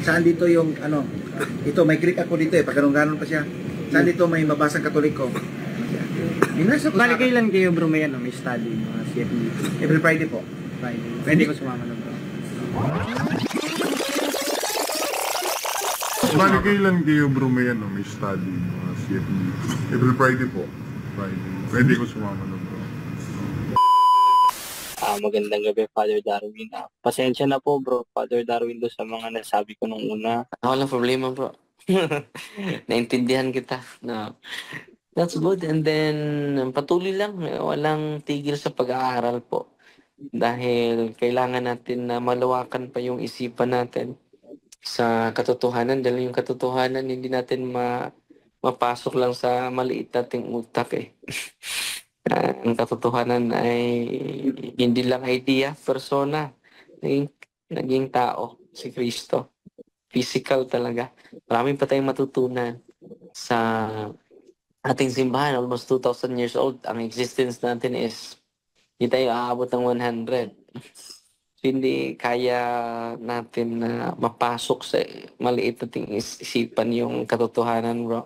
Saan dito yung ano? Ito, may click ako dito eh. Pag ganun pa siya. Saan dito may mabasang Katoliko? Binasa ko Bali sa kailan kayo bro may ano, may study, mga CFD? every Friday po. Friday. Pwede ko sumama na bro. Bali kailan kayo bro may ano, may study, mga CFD? Every Friday po. Friday. Pwede ko sumama na bro. Magandang gabi, Father Darwin. Pasensya na po, bro, Father Darwin, do sa mga nasabi ko nung una. Walang problema, bro. Naintindihan kita. No. That's good. And then, patuloy lang. Walang tigil sa pag-aaral po. Dahil kailangan natin na malawakan pa yung isipan natin sa katotohanan. Dahil yung katotohanan, hindi natin mapasok lang sa maliit nating utak eh. Ang katotohanan ay hindi lang idea, persona, naging tao, si Kristo. Physical talaga. Marami pa tayong matutunan sa ating simbahan. Almost 2,000 years old. Ang existence natin is hindi tayo aabot ng 100. So, hindi kaya natin na mapasok sa maliit nating isipan yung katotohanan, bro.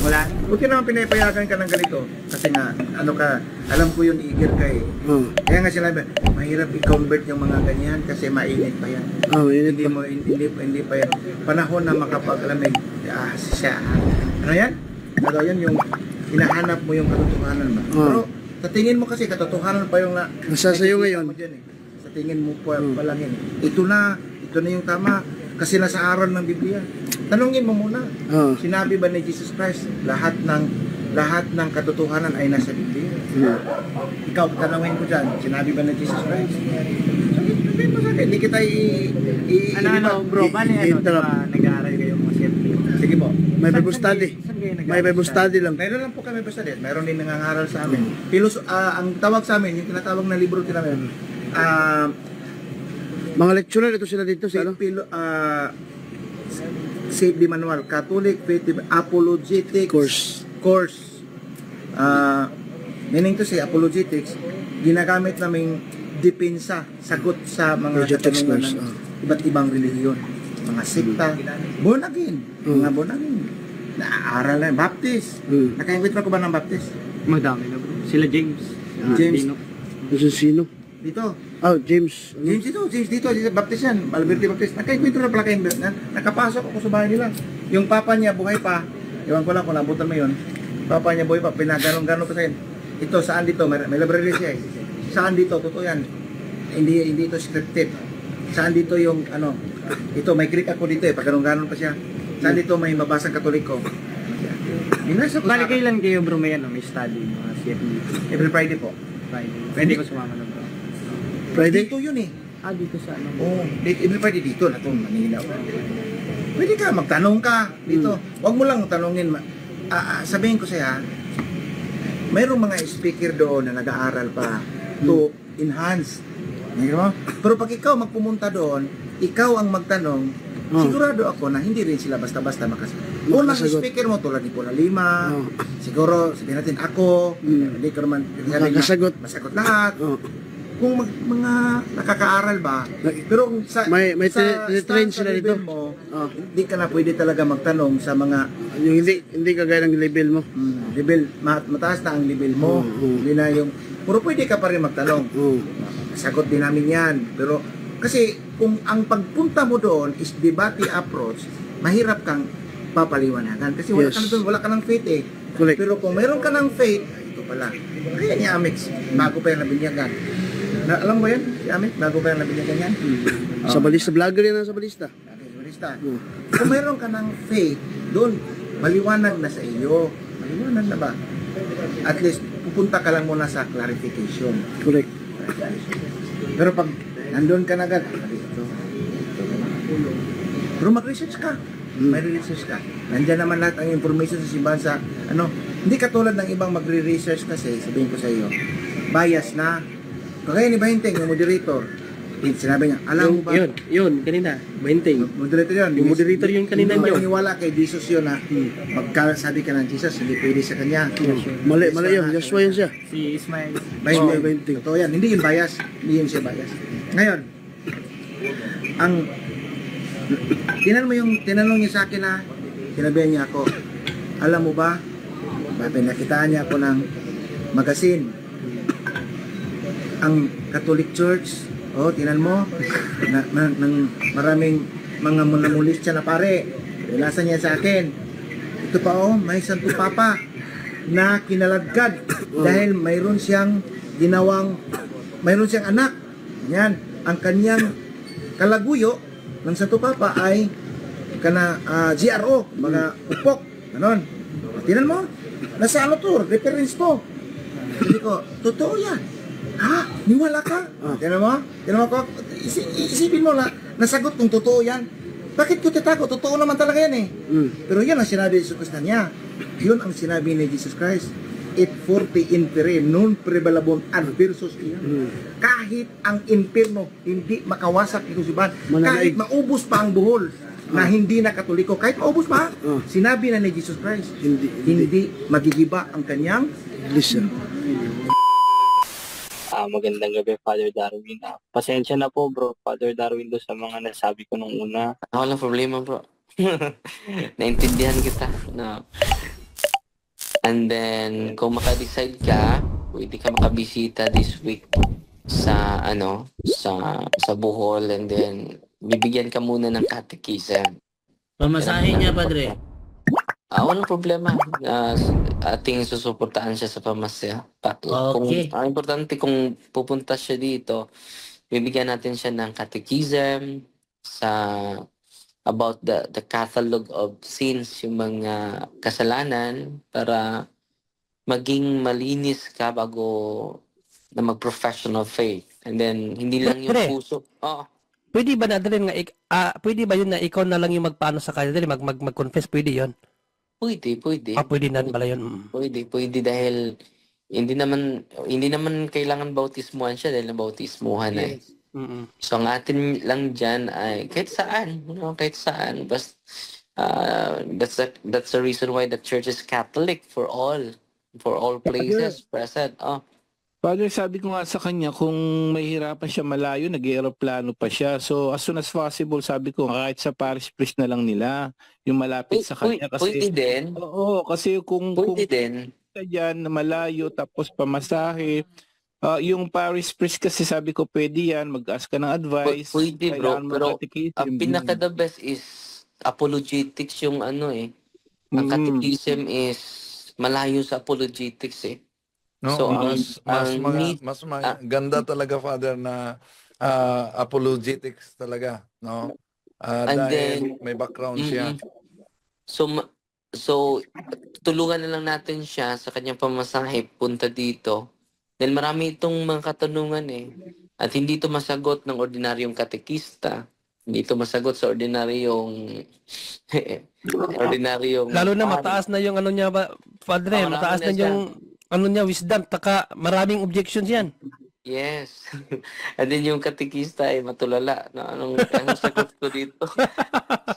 Wala. Huwag ka naman pinapayagan ka ng ganito. Kasi nga, ano ka, alam ko yun, eager ka eh. Kaya nga sinabi, mahirap i-convert yung mga ganyan kasi mainit pa yan. Hindi pa yan. Panahon na makapag-alamig. Siya. Ano yan? Ano yan yung hinahanap mo yung katotohanan ba? Pero sa tingin mo kasi katotohanan pa yung Nasa sa'yo ngayon. Sa tingin mo pa lang yun. Ito na yung tama. Kasi nasa aral ng Biblia. Tanungin mo muna. Sinabi ba ni Jesus Christ lahat ng katotohanan ay nasa Biblia? Ikaw, tanungin ko dyan. Sinabi ba ni Jesus Christ? Sabihin mo sa akin. Hindi kita bro, paano yan? Nag-aaral kayo mga CFD? Sige po. May Bible study. May Bible study lang. Meron lang po kami Bible study. Meron din nangangaral sa amin. Ang tawag sa amin, yung tinatawag na libro namin, Mga lecturer, ito sila dito sa ano? Safety Manual, Catholic Faith Apologetics Course. Meaning to say, apologetics, ginagamit naming depensa, sagot sa mga katanungan ng iba't ibang relihiyon. Mga sekta, born again, mga born again. Naaaral na, Baptist. Nakaingwit ko ba ng Baptist? Madami na bro. Sila James. Sino? Dito. James dito, Baptist yan, Alberti Baptist. Nakakwento na pala kayo, nakapasok ako sa bahay nila. Yung papa niya buhay pa, ewan ko lang kung nabutan mo yun, papa niya buhay pa, pinaganong-ganon pa sa akin. Ito, saan dito? May library siya eh. Saan dito? Totoo yan. Hindi ito scripted. Saan dito yung, ano, ito, may click ako dito eh, pag ganun-ganon pa siya. Saan dito may mabasang Katoliko? Binasa ko Bali kailan kayo bro may ano, may study, mga CFD? every Friday po. Friday. Pwede ko sumama na bro. Friday? Dito yun eh. Dito sa ano? Every Friday dito na itong Manila. Pwede ka, magtanong ka dito. Huwag mo lang tanongin. Sabihin ko sa'yo, mayroong mga speaker doon na nag-aaral pa to enhance. Pero pag ikaw magpumunta doon, ikaw ang magtanong, sigurado ako na hindi rin sila basta-basta makasagot. Unang speaker mo tulad ni Pula Lima, siguro sabihin natin ako, hindi ko naman masagot lahat. Kung mga nakakaaral ba, pero kung sa train sila dito mo, hindi ka na pwede talaga magtanong sa mga yung hindi kagaya ng level mo. Level mataas na ang level mo. Hindi na yung pero pwede ka pa rin magtanong. Sagot din namin 'yan. Pero kasi kung ang pagpunta mo doon is debate approach, mahirap kang papaliwanagan kasi wala ka ng faith eh. Correct. Pero kung meron ka ng faith, ito pala. Kaya niya Amex, bago pa yan nabinyagan. Alam mo yan? Si Amit, bago pa yan nabinyagan yan? Sa balista, vlogger yan sa balista. Kung meron ka ng faith, doon, maliwanag na sa iyo. Maliwanag na ba? At least, pupunta ka lang muna sa clarification. Correct. Pero pag nandun ka na agad, pero mag-research ka. May research ka. Nandiyan naman lahat ang information sa simbahan sa, hindi katulad ng ibang magre-research kasi, sabihin ko sa iyo, bias na. Kagaya ni Bahinteng, yung moderator, sinabi niya, alam mo ba? Yun, kanina, Bahinteng. Moderator yun. Yung moderator yun kanina yun. yun. Hindi maniwala kay Jesus yun na magkasabi ka ng Jesus, hindi pwede sa kanya. Mali yun, Joshua yun siya. Si Ismael. Bahinteng. Totoo yan, hindi yun bias. Hindi yun siya bias. Ngayon, ang Tinanong niya sa akin na, sinabihan niya ako, alam mo ba, pinakitaan niya ako ng magazine. Ang Catholic Church, tinan mo, ng maraming mga munamulista na pare. Nilasa niya sa akin. Ito pa may Santo Papa na kinaladkad dahil mayroon siyang anak. Yan, ang kanyang kalaguyo ng Santo Papa ay GRO, mga upok. Ganon. Tinan mo, nasa reference to. Sabi ko, totoo yan. Ha? Niwala ka? Tinan mo ko, isipin mo na, nasagot kung totoo yan. Bakit ko tatago? Totoo naman talaga yan eh. Pero yan ang sinabi ni Jesus Christ niya. Yun ang sinabi ni Jesus Christ. Et forte impere, non prevalabon adversus iyan. Kahit ang impierno hindi makawasak ito si Ban. Kahit maubos pa ang buhol na hindi na Katoliko, kahit maubos pa, sinabi na ni Jesus Christ, hindi magigiba ang kanyang iglesia. Magandang gabi, Father Darwin. Pasensya na po, bro, Father Darwin, do sa mga nasabi ko nung una. Walang problema, bro. Naintindihan kita. No. And then, kung makadecide ka, pwede ka makabisita this week sa sa Bohol, and then bibigyan ka muna ng catechism. Pamasahin niya, Padre. Walang problema. Ating susuportahan siya sa pamasya. Okay. Ang importante kung pupunta siya dito, bibigyan natin siya ng catechism about the catalog of sins, yung mga kasalanan, para maging malinis ka bago na mag-professional faith. And then, hindi lang yung puso. Pwede ba natin pwede ba yun na ikaw na lang yung magpaano sa kanya, mag-confess, pwede yun? Pwede. Pwede na pala yun. Pwede dahil hindi naman kailangan bautismuhan siya dahil nabautismuhan eh. So ang atin lang dyan ay kahit saan, kahit saan. Basta, that's the reason why the church is Catholic for all places present. Father, sabi ko nga sa kanya, kung mahihirapan siya malayo, nag-aeroplano pa siya. So, as soon as possible, sabi ko, kahit sa parish priest na lang nila, yung malapit sa kanya. Kasi, pwede din. Oo, kasi kung din. Dyan, malayo, tapos pamasahe, yung parish priest kasi sabi ko, pwede yan, mag-ask ka ng advice. Pwede, bro. Pero ang pinaka-the best is apologetics yung Ang catechism is malayo sa apologetics eh. No, So, mas ganda talaga, Father, na apologetics talaga, no? And Dahil then, may background siya. So tulungan na lang natin siya sa kanyang pamasahe punta dito. Dahil marami itong mga katanungan eh. At hindi ito masagot ng ordinaryong katekista. Hindi ito masagot sa ordinaryong Lalo na mataas na yung niya ba, Padre, mataas na yung wisdom, taka maraming objections yan. Yes. And then yung katekista ay matulala na anong sagot ko dito.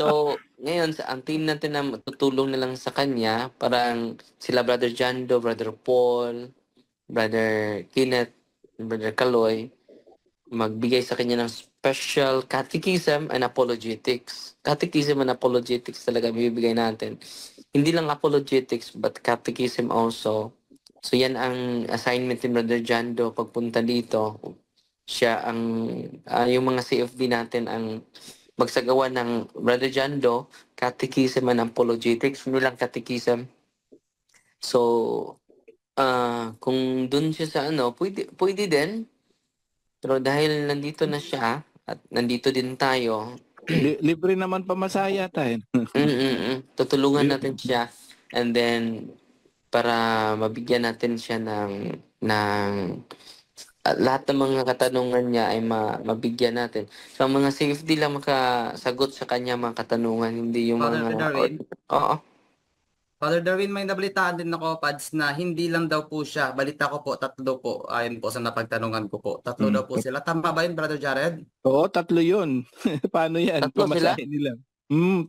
So, ngayon, ang team natin na tutulong na lang sa kanya, parang sila Brother Jando, Brother Paul, Brother Kenneth, Brother Kaloy, magbigay sa kanya ng special catechism and apologetics. Catechism and apologetics talaga bibigay natin. Hindi lang apologetics, but catechism also. So yan ang assignment ni Brother Jando pagpunta dito. Siya yung mga CFD natin ang magsagawa ng Brother Jando, catechism and apologetics, hindi lang catechism. So, kung dun siya sa pwede din. Pero dahil nandito na siya, at nandito din tayo. Libre naman pamasaya tayo. Tutulungan natin siya. And then, para mabigyan natin siya ng lahat ng mga katanungan niya ay mabigyan natin. So, ang mga safety lang makasagot sa kanya mga katanungan, hindi yung Father Darwin? Oo. Father Darwin, may nabalitaan din ako, Pads, na hindi lang daw po siya. Balita ko po, 3 po. Ayon po sa napagtanungan ko po. 3 daw po sila. Tama ba yun, Brother Jared? Oo, 3 yun. Paano yan? 3 sila? Nila. 3.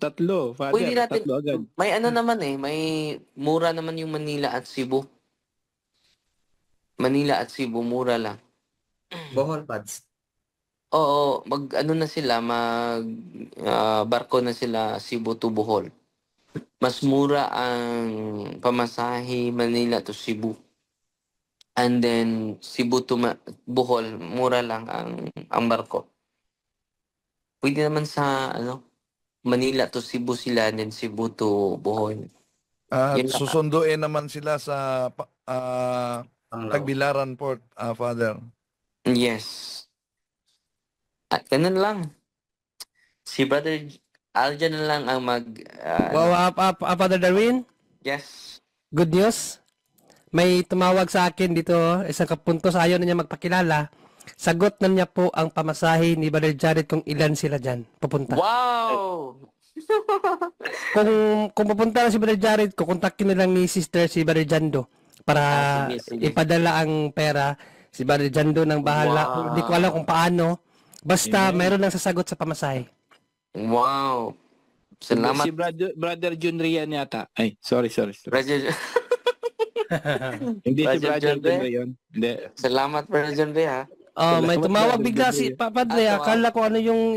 Father, Pwede natin, 3 agad. may naman may mura naman yung Manila at Cebu. Manila at Cebu, mura lang. Bohol, Pads. Oo, mag-ano na sila, barko na sila Cebu to Bohol. Mas mura ang pamasahe Manila to Cebu. And then Cebu to Bohol, mura lang ang barko. Pwede naman sa Manila to Cebu sila, and then Cebu to Bohol. At Yun lang. susunduin naman sila sa Panglao. Tagbilaran Port, Father. Yes. At ganun lang. Si Brother Aljan na lang ang Wow, Father Darwin, yes. good news. May tumawag sa akin dito, isang kapuntos, ayaw na niya magpakilala. Sagot na niya po ang pamasahe ni Brother Jared kung ilan sila dyan pupunta. Wow! Kung pupunta na si Brother Jared, kukontakin na lang ni Sister si Brother Jando para Sige. ipadala ang pera. Si Brother Jando nang bahala. Wow. Hindi ko alam kung paano. Basta mayroon lang sasagot sa pamasahe. Wow! Salamat. Si Brother Jun Rian yata. Ay, sorry. Brother, Hindi si Brother Brother Jun Ria? Jun Rian. Hindi. salamat Brother John Ray, ha? May Salamat, tumawag Brother bigla Jando si yan. Padre. Akala ko ano yung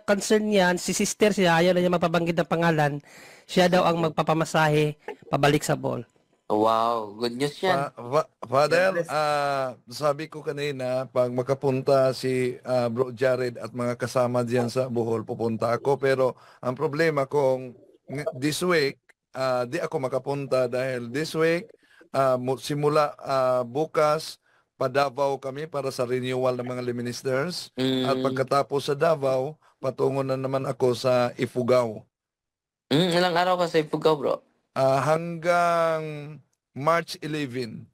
concern niyan. Si sister siya, ayaw na niya mapabanggit ng pangalan. Siya daw ang magpapamasahe pabalik sa ball. Wow, good news yan. Father, sabi ko kanina, pag makapunta si Bro Jared at mga kasama diyan sa Bohol, pupunta ako. Pero ang problema kung this week, di ako makapunta dahil this week, simula bukas, pa Davao kami para sa renewal ng mga ministers. At pagkatapos sa Davao, patungo na naman ako sa Ifugao. Ilang araw ka sa Ifugao, bro? Hanggang March 11.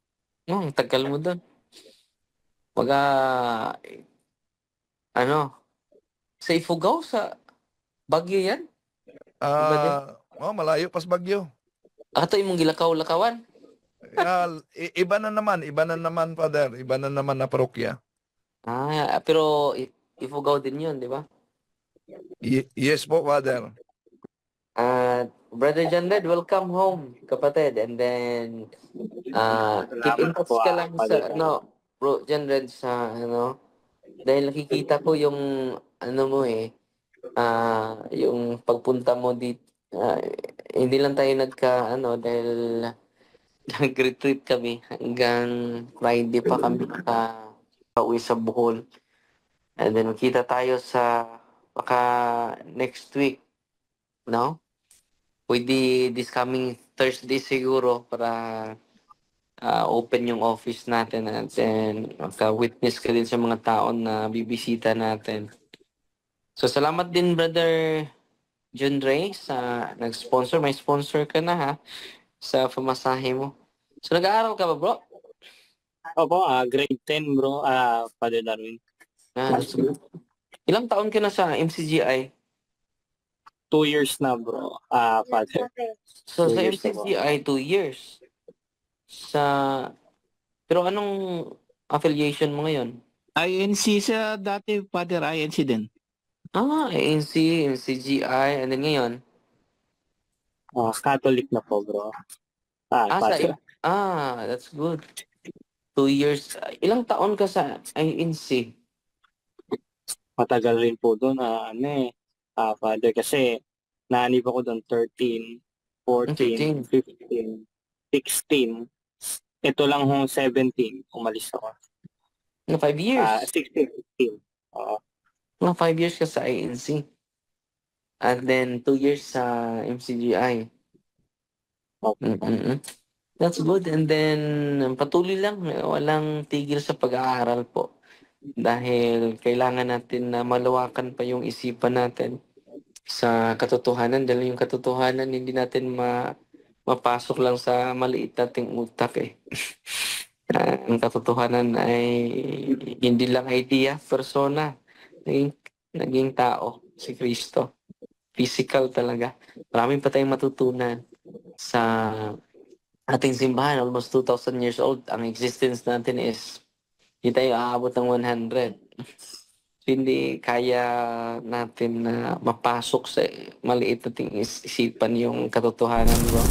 Tagal mo doon. Sa Ifugao, sa Baguio yan? Malayo pas Bagyo. Ato imong gilakaw-lakawan? Iba na naman, Father. Iba na naman na parokya. Pero Ifugao din yun, di ba? Yes po, Father. Brother John Red, welcome home, kapatid. And then, keep in touch ka lang sa, Bro John Red, dahil nakikita ko yung, yung pagpunta mo dito, hindi lang tayo dahil nag-retreat kami hanggang Friday pa kami pauwi sa Bohol. And then, kita tayo baka next week, no? Pwede this coming Thursday siguro para open yung office natin at then maka-witness ka din sa mga taon na bibisita natin. So salamat din Brother John Ray sa nag-sponsor. May sponsor ka na, ha, sa pamasahe mo. So nag-aaral ka ba, bro? Opo, grade 10 bro, Father Darwin. So, ilang taon ka na sa MCGI? 2 years na bro, Father. So 2 sa years na MCGI, 2 years. Pero anong affiliation mo ngayon? INC sa dati, Father, INC din. ANC, MCGI, and then ngayon? Catholic na po bro. Father. That's good. 2 years. Ilang taon ka sa INC? Matagal rin po doon, Father, kasi nanib ako doon 13, 14, 15, 16. Ito lang hong 17, umalis ako. 5 years? 16, 15. Mga 5 years ka sa INC. And then 2 years sa MCGI. That's good. And then patuloy lang. Walang tigil sa pag-aaral po. Dahil kailangan natin na malawakan pa yung isipan natin sa katotohanan. Dahil yung katotohanan hindi natin mapasok lang sa maliit nating utak eh. Ang katotohanan ay hindi lang idea, persona. Naging tao, si Kristo. Physical talaga. Maraming pa tayong matutunan sa ating simbahan. Almost 2,000 years old. Ang existence natin is hindi tayo aabot ng 100. Hindi kaya natin na mapasok sa maliit nating isipan yung katotohanan, bro.